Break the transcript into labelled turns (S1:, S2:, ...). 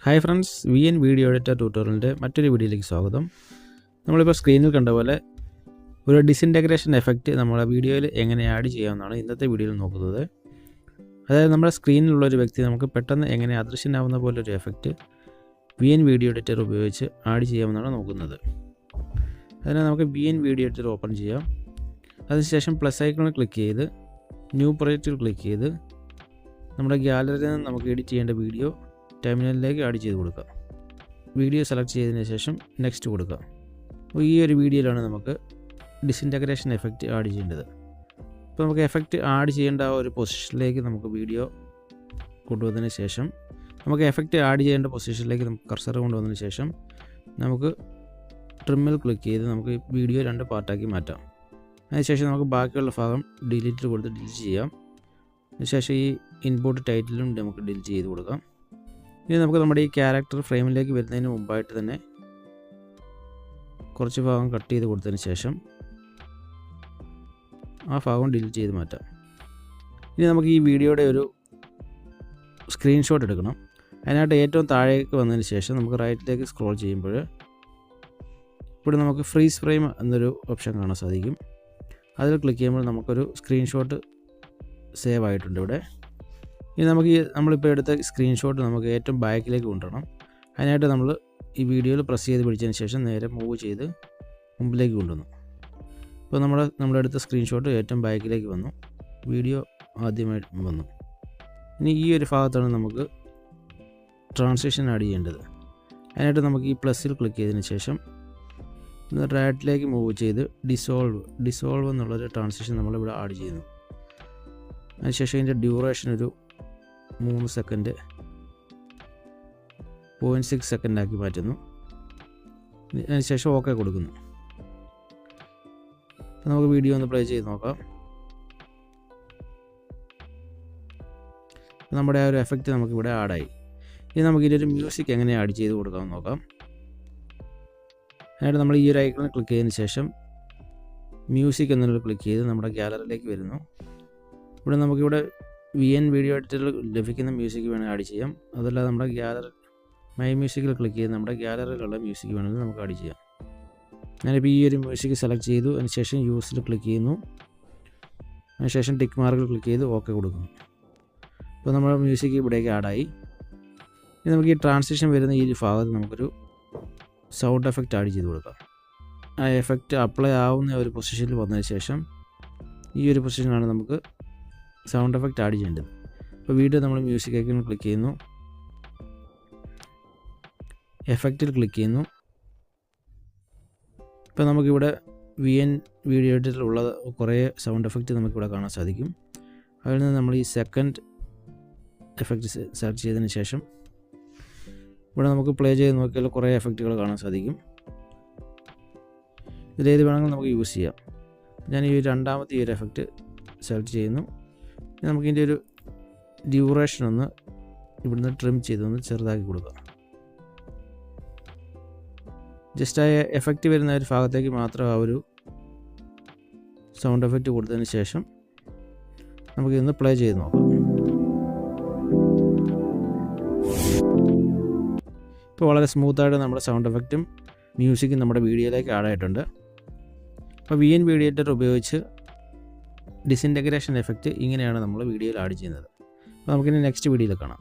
S1: Hi friends, VN video editor ട്യൂട്ടോറിയലിൻ്റെ മറ്റൊരു വീഡിയോയിലേക്ക് സ്വാഗതം. നമ്മളിപ്പോൾ സ്ക്രീനിൽ കണ്ട പോലെ ഒരു ഡിസിൻറ്റഗ്രേഷൻ എഫക്റ്റ് നമ്മുടെ വീഡിയോയിൽ എങ്ങനെ ആഡ് ചെയ്യാമെന്നാണ് ഇന്നത്തെ വീഡിയോയിൽ നോക്കുന്നത്. അതായത് നമ്മുടെ സ്ക്രീനിലുള്ളൊരു വ്യക്തി നമുക്ക് പെട്ടെന്ന് എങ്ങനെ അദൃശ്യനാവുന്ന പോലൊരു എഫക്റ്റ് VN വീഡിയോ എഡിറ്റർ ഉപയോഗിച്ച് ആഡ് ചെയ്യാമെന്നാണ് നോക്കുന്നത്. അതിന് നമുക്ക് VN വീഡിയോ എഡിറ്റർ ഓപ്പൺ ചെയ്യാം. അതിനുശേഷം പ്ലസ് ഐക്കണിൽ ക്ലിക്ക് ചെയ്ത് ന്യൂ പ്രൊജക്റ്റിൽ ക്ലിക്ക് ചെയ്ത് നമ്മുടെ ഗ്യാലറിയിൽ നിന്ന് നമുക്ക് എഡിറ്റ് ചെയ്യേണ്ട വീഡിയോ ടെർമിനലിലേക്ക് ആഡ് ചെയ്ത് കൊടുക്കുക. വീഡിയോ സെലക്ട് ചെയ്തതിന് ശേഷം നെക്സ്റ്റ് കൊടുക്കുക. അപ്പോൾ ഈ ഒരു വീഡിയോയിലാണ് നമുക്ക് ഡിസിൻറ്റഗ്രേഷൻ എഫക്റ്റ് ആഡ് ചെയ്യേണ്ടത്. അപ്പോൾ നമുക്ക് എഫക്റ്റ് ആഡ് ചെയ്യേണ്ട ആ ഒരു പൊസിഷനിലേക്ക് നമുക്ക് വീഡിയോ കൊണ്ടുവന്നതിന് ശേഷം നമുക്ക് എഫക്റ്റ് ആഡ് ചെയ്യേണ്ട പൊസിഷനിലേക്ക് നമുക്ക് കർസർ കൊണ്ടുവന്നതിന് ശേഷം നമുക്ക് ട്രിമ്മിൽ ക്ലിക്ക് ചെയ്ത് നമുക്ക് വീഡിയോ 2 പാർട്ടാക്കി മാറ്റാം. അതിനുശേഷം നമുക്ക് ബാക്കിയുള്ള ഭാഗം ഡിലീറ്റ് കൊടുത്ത് ഡിലീറ്റ് ചെയ്യാം. അതിനുശേഷം ഈ ഇൻപുട്ട് ടൈറ്റിലും നമുക്ക് ഡിലീറ്റ് ചെയ്ത് കൊടുക്കാം. ഇനി നമുക്ക് നമ്മുടെ ഈ ക്യാരക്ടർ ഫ്രെയിമിലേക്ക് വരുന്നതിന് മുമ്പായിട്ട് തന്നെ കുറച്ച് ഭാഗം കട്ട് ചെയ്ത് കൊടുത്തതിന് ശേഷം ആ ഭാഗം ഡിലീറ്റ് ചെയ്ത് മാറ്റാം. ഇനി നമുക്ക് ഈ വീഡിയോയുടെ ഒരു സ്ക്രീൻഷോട്ട് എടുക്കണം. അതിനായിട്ട് ഏറ്റവും താഴേക്ക് വന്നതിന് ശേഷം നമുക്ക് റൈറ്റിലേക്ക് സ്ക്രോൾ ചെയ്യുമ്പോൾ ഇവിടെ നമുക്ക് ഫ്രീസ് ഫ്രെയിം എന്നൊരു ഓപ്ഷൻ കാണാൻ സാധിക്കും. അതിൽ ക്ലിക്ക് ചെയ്യുമ്പോൾ നമുക്കൊരു സ്ക്രീൻഷോട്ട് സേവ് ആയിട്ടുണ്ട് ഇവിടെ. ഇനി നമുക്ക് നമ്മളിപ്പോൾ എടുത്ത സ്ക്രീൻഷോട്ട് നമുക്ക് ഏറ്റവും ബാക്കിലേക്ക് കൊണ്ടുവരണം. അതിനായിട്ട് നമ്മൾ ഈ വീഡിയോയിൽ പ്രസ് ചെയ്ത് പിടിച്ചതിന് ശേഷം നേരെ മൂവ് ചെയ്ത് മുമ്പിലേക്ക് കൊണ്ടുവന്നു. ഇപ്പോൾ നമ്മളെടുത്ത സ്ക്രീൻഷോട്ട് ഏറ്റവും ബാക്കിലേക്ക് വന്നു, വീഡിയോ ആദ്യമായിട്ട് വന്നു. ഇനി ഈ ഒരു ഭാഗത്താണ് നമുക്ക് ട്രാൻസിഷൻ ആഡ് ചെയ്യേണ്ടത്. അതിനായിട്ട് നമുക്ക് ഈ പ്ലസ്സിൽ ക്ലിക്ക് ചെയ്തതിന് ശേഷം റൈറ്റിലേക്ക് മൂവ് ചെയ്ത് ഡിസോൾവ് എന്നുള്ളൊരു ട്രാൻസിഷൻ നമ്മളിവിടെ ആഡ് ചെയ്യുന്നു. അതിനുശേഷം ഇതിൻ്റെ ഡ്യൂറേഷൻ ഒരു 3 സെക്കൻഡ് 0.6 സെക്കൻഡാക്കി മാറ്റുന്നു. അതിനുശേഷം ഓക്കെ കൊടുക്കുന്നു. നമുക്ക് വീഡിയോ ഒന്ന് പ്ലേ ചെയ്ത് നോക്കാം. നമ്മുടെ ആ ഒരു എഫക്റ്റ് നമുക്കിവിടെ ആഡായി. ഇനി നമുക്ക് ഇതിലൊരു മ്യൂസിക് എങ്ങനെ ആഡ് ചെയ്ത് കൊടുക്കാമെന്ന് നോക്കാം. അതിനായിട്ട് നമ്മൾ ഈ ഒരു ഐക്കണിൽ ക്ലിക്ക് ചെയ്തതിന് ശേഷം മ്യൂസിക് എന്നുള്ള ക്ലിക്ക് ചെയ്ത് നമ്മുടെ ഗ്യാലറിയിലേക്ക് വരുന്നു. ഇവിടെ നമുക്കിവിടെ VN വീഡിയോ എഡിറ്ററിൽ ലഭിക്കുന്ന മ്യൂസിക് വേണമെങ്കിൽ ആഡ് ചെയ്യാം. അതല്ല നമ്മുടെ മൈ മ്യൂസിക്കിൽ ക്ലിക്ക് ചെയ്ത് നമ്മുടെ ഗ്യാലറിയിലുള്ള മ്യൂസിക് വേണമെങ്കിൽ നമുക്ക് ആഡ് ചെയ്യാം. ഞാനിപ്പോൾ ഈ ഒരു മ്യൂസിക് സെലക്ട് ചെയ്തു. അതിനുശേഷം യൂസിൽ ക്ലിക്ക് ചെയ്യുന്നു. അതിനുശേഷം ടിക്ക് മാർക്കിൽ ക്ലിക്ക് ചെയ്ത് ഓക്കെ കൊടുക്കുന്നു. അപ്പോൾ നമ്മുടെ മ്യൂസിക് ഇവിടേക്ക് ആഡായി. ഇനി നമുക്ക് ഈ ട്രാൻസിഷൻ വരുന്ന ഈ ഒരു ഭാഗത്ത് നമുക്കൊരു സൗണ്ട് എഫക്റ്റ് ആഡ് ചെയ്ത് കൊടുക്കാം. ആ എഫക്റ്റ് അപ്ലൈ ആവുന്ന ഒരു പൊസിഷനിൽ വന്നതിന് ശേഷം ഈ ഒരു പൊസിഷനാണ് നമുക്ക് സൗണ്ട് എഫക്റ്റ് ആഡ് ചെയ്യേണ്ടത്. അപ്പോൾ വീഡിയോ നമ്മൾ മ്യൂസിക് ഐക്കണിൽ ക്ലിക്ക് ചെയ്യുന്നു, എഫക്റ്റിൽ ക്ലിക്ക് ചെയ്യുന്നു. ഇപ്പോൾ നമുക്കിവിടെ VN വീഡിയോ എഡിറ്ററിലുള്ള കുറേ സൗണ്ട് എഫക്റ്റ് നമുക്കിവിടെ കാണാൻ സാധിക്കും. അതിൽ നിന്ന് നമ്മൾ ഈ സെക്കൻഡ് എഫക്റ്റ് സെലക്ട് ചെയ്തതിന് ശേഷം ഇവിടെ നമുക്ക് പ്ലേ ചെയ്ത് നോക്കിയാൽ കുറേ എഫക്റ്റുകൾ കാണാൻ സാധിക്കും. ഇതിലേത് വേണമെങ്കിലും നമുക്ക് യൂസ് ചെയ്യാം. ഞാൻ ഈ രണ്ടാമത്തെ ഈ ഒരു എഫക്റ്റ് സെലക്ട് ചെയ്യുന്നു. നമുക്കിതിൻ്റെ ഒരു ഡ്യൂറേഷൻ ഒന്ന് ഇവിടുന്ന് ട്രിം ചെയ്തൊന്ന് ചെറുതാക്കി കൊടുക്കാം. ജസ്റ്റ് ആ എഫക്റ്റ് വരുന്ന ഒരു ഭാഗത്തേക്ക് മാത്രം ആ ഒരു സൗണ്ട് എഫക്റ്റ് കൊടുത്തതിന് ശേഷം നമുക്കിതൊന്ന് പ്ലേ ചെയ്ത് നോക്കാം. ഇപ്പോൾ വളരെ സ്മൂത്തായിട്ട് നമ്മുടെ സൗണ്ട് എഫക്റ്റും മ്യൂസിക്കും നമ്മുടെ വീഡിയോയിലേക്ക് ആഡായിട്ടുണ്ട്. അപ്പോൾ VN വീഡിയോ എഡിറ്റർ ഉപയോഗിച്ച് ഡിസിൻറ്റഗ്രേഷൻ എഫക്റ്റ് ഇങ്ങനെയാണ് നമ്മൾ വീഡിയോയിൽ ആഡ് ചെയ്യുന്നത്. അപ്പോൾ നമുക്കിനി നെക്സ്റ്റ് വീഡിയോയിൽ കാണാം.